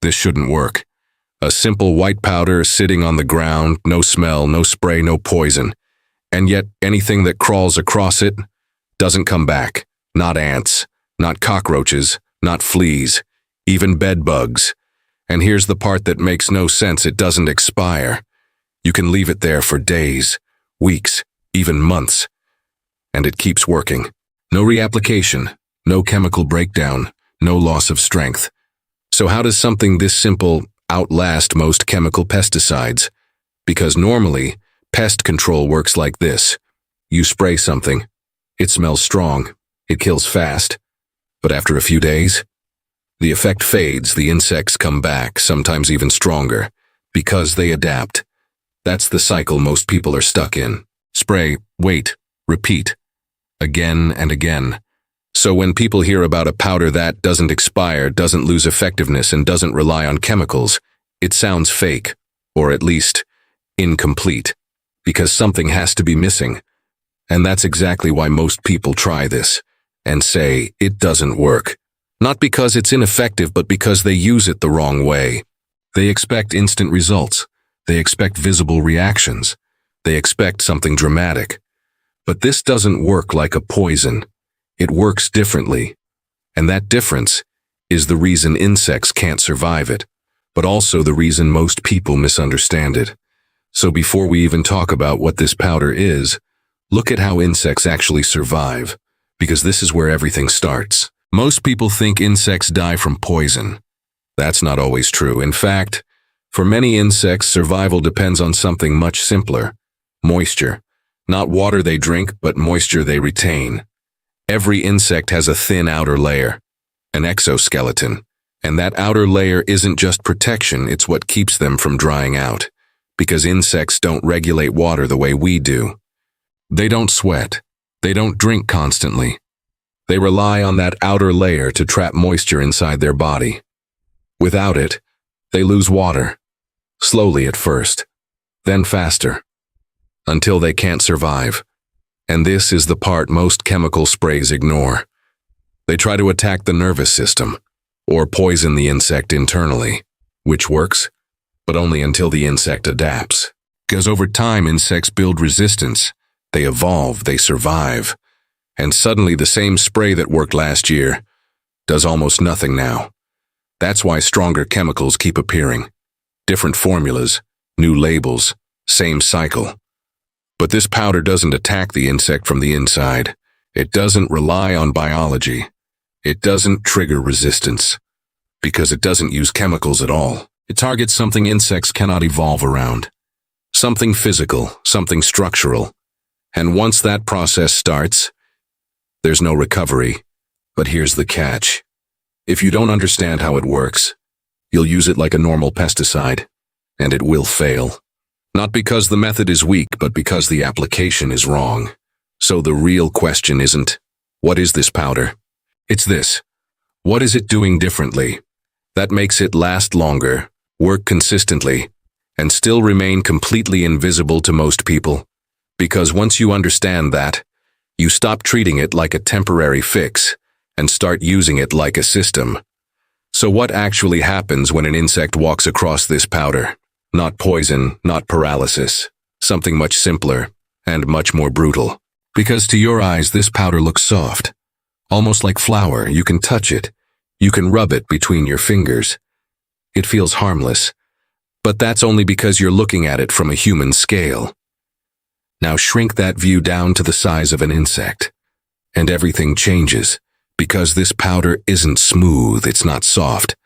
This shouldn't work. A simple white powder sitting on the ground, no smell, no spray, no poison. And yet anything that crawls across it doesn't come back. Not ants, not cockroaches, not fleas, even bed bugs. And here's the part that makes no sense: it doesn't expire. You can leave it there for days, weeks, even months, and it keeps working. No reapplication, no chemical breakdown, no loss of strength. So how does something this simple outlast most chemical pesticides? Because normally, pest control works like this. You spray something, it smells strong, it kills fast, but after a few days, the effect fades, the insects come back, sometimes even stronger, because they adapt. That's the cycle most people are stuck in. Spray, wait, repeat, again and again. So when people hear about a powder that doesn't expire, doesn't lose effectiveness, and doesn't rely on chemicals, it sounds fake, or at least incomplete, because something has to be missing. And that's exactly why most people try this and say it doesn't work. Not because it's ineffective, but because they use it the wrong way. They expect instant results. They expect visible reactions. They expect something dramatic. But this doesn't work like a poison. It works differently. And that difference is the reason insects can't survive it, but also the reason most people misunderstand it. So before we even talk about what this powder is, look at how insects actually survive, because this is where everything starts. Most people think insects die from poison. That's not always true. In fact, for many insects, survival depends on something much simpler: moisture. Not water they drink, but moisture they retain. Every insect has a thin outer layer, an exoskeleton, and that outer layer isn't just protection, it's what keeps them from drying out, because insects don't regulate water the way we do. They don't sweat. They don't drink constantly. They rely on that outer layer to trap moisture inside their body. Without it, they lose water, slowly at first, then faster, until they can't survive. And this is the part most chemical sprays ignore. They try to attack the nervous system, or poison the insect internally, which works, but only until the insect adapts. Because over time, insects build resistance. They evolve, they survive. And suddenly the same spray that worked last year does almost nothing now. That's why stronger chemicals keep appearing. Different formulas, new labels, same cycle. But this powder doesn't attack the insect from the inside. It doesn't rely on biology. It doesn't trigger resistance, because it doesn't use chemicals at all. It targets something insects cannot evolve around. Something physical, something structural. And once that process starts, there's no recovery. But here's the catch. If you don't understand how it works, you'll use it like a normal pesticide, and it will fail. Not because the method is weak, but because the application is wrong. So the real question isn't, what is this powder? It's this: what is it doing differently that makes it last longer, work consistently, and still remain completely invisible to most people? Because once you understand that, you stop treating it like a temporary fix and start using it like a system. So what actually happens when an insect walks across this powder? Not poison, not paralysis. Something much simpler and much more brutal. Because to your eyes, this powder looks soft. Almost like flour. You can touch it. You can rub it between your fingers. It feels harmless. But that's only because you're looking at it from a human scale. Now shrink that view down to the size of an insect, and everything changes, because this powder isn't smooth, it's not soft.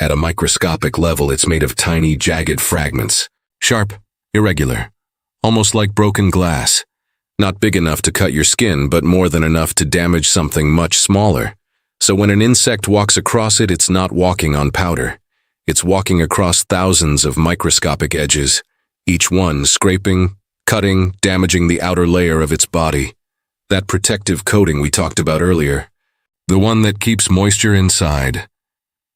At a microscopic level, it's made of tiny, jagged fragments, sharp, irregular, almost like broken glass. Not big enough to cut your skin, but more than enough to damage something much smaller. So when an insect walks across it, it's not walking on powder. It's walking across thousands of microscopic edges, each one scraping, cutting, damaging the outer layer of its body. That protective coating we talked about earlier. The one that keeps moisture inside.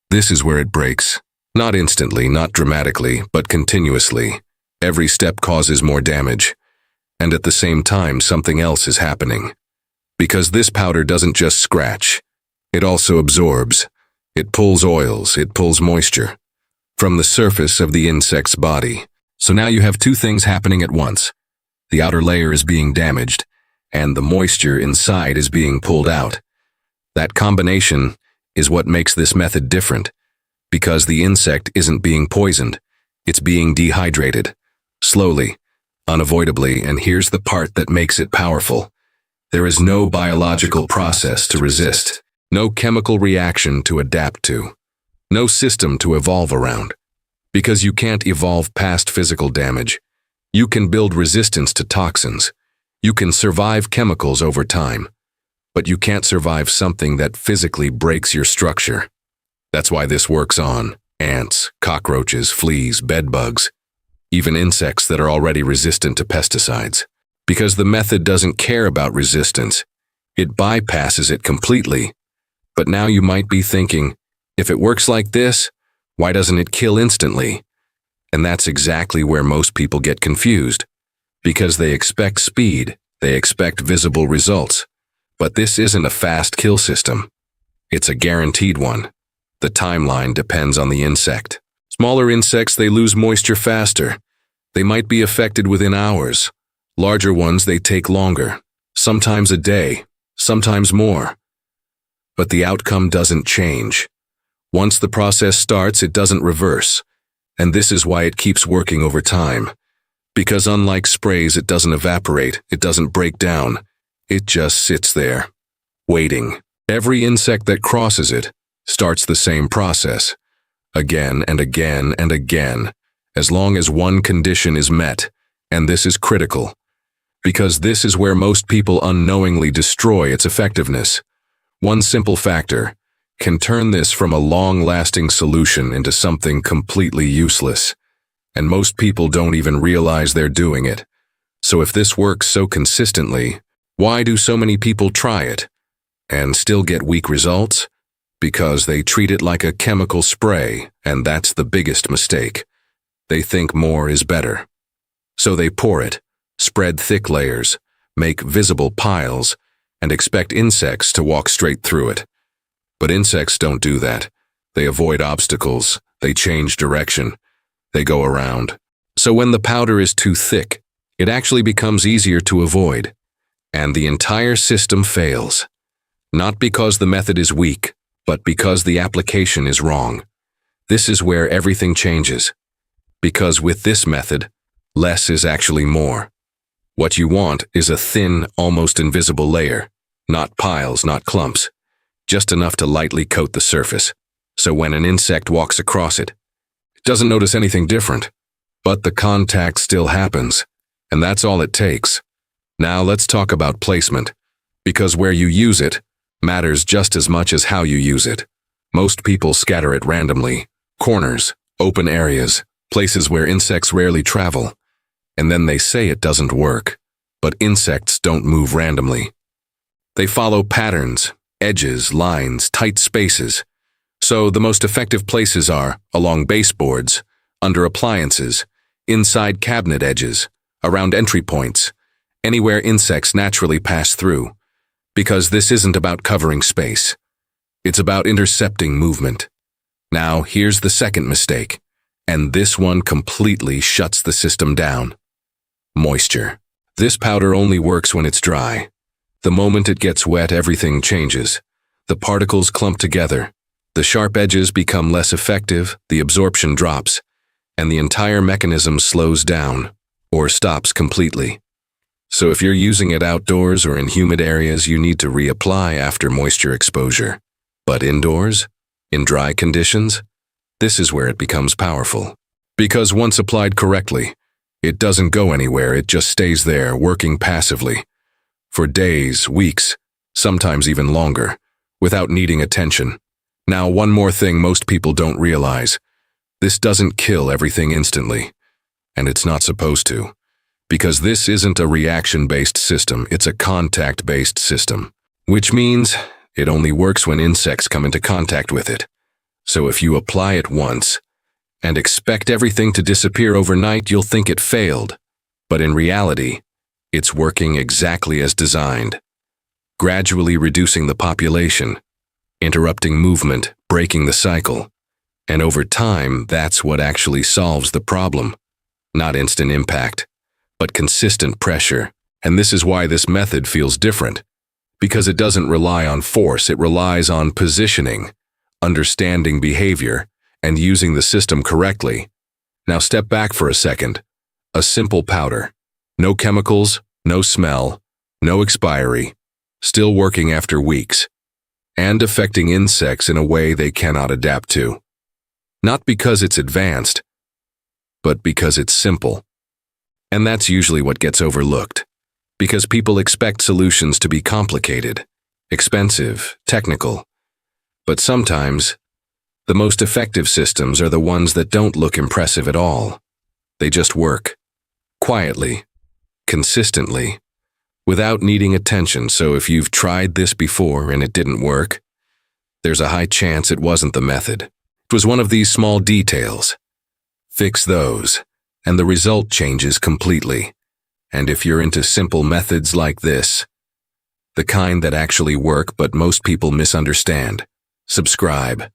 This is where it breaks. Not instantly, not dramatically, but continuously. Every step causes more damage. And at the same time, something else is happening. Because this powder doesn't just scratch. It also absorbs. It pulls oils, it pulls moisture. from the surface of the insect's body. So now you have two things happening at once. The outer layer is being damaged, and the moisture inside is being pulled out. That combination is what makes this method different, because the insect isn't being poisoned, it's being dehydrated, slowly, unavoidably, and here's the part that makes it powerful. There is no biological process to resist, no chemical reaction to adapt to, no system to evolve around. Because you can't evolve past physical damage, you can build resistance to toxins. You can survive chemicals over time, but you can't survive something that physically breaks your structure. That's why this works on ants, cockroaches, fleas, bedbugs, even insects that are already resistant to pesticides. Because the method doesn't care about resistance, it bypasses it completely. But now you might be thinking, if it works like this, why doesn't it kill instantly? And that's exactly where most people get confused. Because they expect speed, they expect visible results. But this isn't a fast kill system. It's a guaranteed one. The timeline depends on the insect. Smaller insects, they lose moisture faster. They might be affected within hours. Larger ones, they take longer. Sometimes a day, sometimes more. But the outcome doesn't change. Once the process starts, it doesn't reverse. And this is why it keeps working over time. Because unlike sprays, it doesn't evaporate, it doesn't break down. It just sits there, waiting. Every insect that crosses it starts the same process, again and again and again, as long as one condition is met, and this is critical. Because this is where most people unknowingly destroy its effectiveness. One simple factor can turn this from a long-lasting solution into something completely useless. And most people don't even realize they're doing it. So if this works so consistently, why do so many people try it and still get weak results? Because they treat it like a chemical spray, and that's the biggest mistake. They think more is better. So they pour it, spread thick layers, make visible piles, and expect insects to walk straight through it. But insects don't do that. They avoid obstacles, they change direction, they go around. So when the powder is too thick, it actually becomes easier to avoid, and the entire system fails. Not because the method is weak, but because the application is wrong. This is where everything changes. Because with this method, less is actually more. What you want is a thin, almost invisible layer, not piles, not clumps, just enough to lightly coat the surface. So when an insect walks across it, it doesn't notice anything different. But the contact still happens, and that's all it takes. Now let's talk about placement, because where you use it matters just as much as how you use it. Most people scatter it randomly, corners, open areas, places where insects rarely travel, and then they say it doesn't work. But insects don't move randomly. They follow patterns, edges, lines, tight spaces. So the most effective places are along baseboards, under appliances, inside cabinet edges, around entry points, anywhere insects naturally pass through. Because this isn't about covering space. It's about intercepting movement. Now here's the second mistake, and this one completely shuts the system down. Moisture. This powder only works when it's dry. The moment it gets wet, everything changes. The particles clump together. The sharp edges become less effective, the absorption drops, and the entire mechanism slows down, or stops completely. So if you're using it outdoors or in humid areas, you need to reapply after moisture exposure. But indoors, in dry conditions, this is where it becomes powerful. Because once applied correctly, it doesn't go anywhere, it just stays there, working passively. For days, weeks, sometimes even longer, without needing attention. Now, one more thing most people don't realize. This doesn't kill everything instantly. And it's not supposed to. Because this isn't a reaction-based system, it's a contact-based system. Which means it only works when insects come into contact with it. So if you apply it once, and expect everything to disappear overnight, you'll think it failed. But in reality, it's working exactly as designed. Gradually reducing the population, interrupting movement, breaking the cycle. And over time, that's what actually solves the problem. Not instant impact, but consistent pressure. And this is why this method feels different. Because it doesn't rely on force, it relies on positioning, understanding behavior, and using the system correctly. Now step back for a second. A simple powder. No chemicals, no smell, no expiry. Still working after weeks. And affecting insects in a way they cannot adapt to. Not because it's advanced, but because it's simple. And that's usually what gets overlooked. Because people expect solutions to be complicated, expensive, technical. But sometimes, the most effective systems are the ones that don't look impressive at all. They just work. Quietly. Consistently. Without needing attention, so if you've tried this before and it didn't work, there's a high chance it wasn't the method. It was one of these small details. Fix those, and the result changes completely. And if you're into simple methods like this, the kind that actually work but most people misunderstand, subscribe.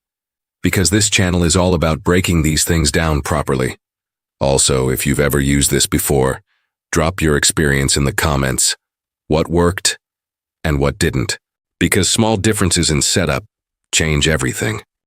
Because this channel is all about breaking these things down properly. Also, if you've ever used this before, drop your experience in the comments. What worked and what didn't. Because small differences in setup change everything.